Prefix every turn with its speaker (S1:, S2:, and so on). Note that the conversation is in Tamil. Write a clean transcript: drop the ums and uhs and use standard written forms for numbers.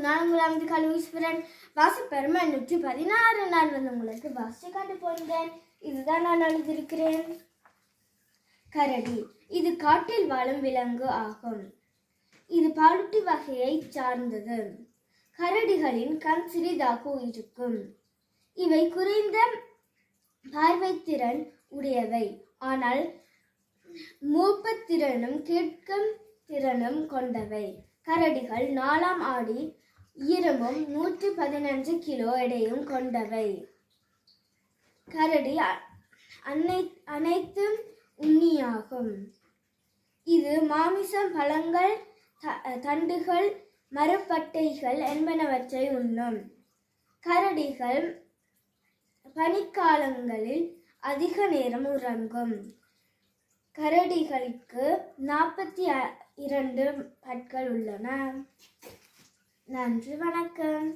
S1: நான் உங்களாவது கலூஸ்வரன் வாசிப்பெருமை 116 நான் உங்களுக்கு வாசிச்சு காட்டு போகிறேன். இதுதான் நான் எழுதியிருக்கிறேன். கரடி இது காட்டில் வாழும் விலங்கு ஆகும். இது பாலூட்டி வகையை சார்ந்தது. கரடிகளின் கண் சிறிதாக இருக்கும். இவை குறைந்த பார்வைத்திறன் உடையவை. ஆனால் மூப்பத்திறனும் கேட்கும் திறனும் கொண்டவை. கரடிகள் 4 அடி உயரமும் 115 கிலோ எடையும் கொண்டவை. கரடி அனைத்தும் உண்ணியாகும். இது மாமிசம், பழங்கள், தண்டுகள், மரப்பட்டைகள் என்பனவற்றை உண்ணும். கரடிகள் பனிக்காலங்களில் அதிக நேரம் உறங்கும். கரடிகளுக்கு 42 பற்கள் உள்ளன. நன்றி, வணக்கம்.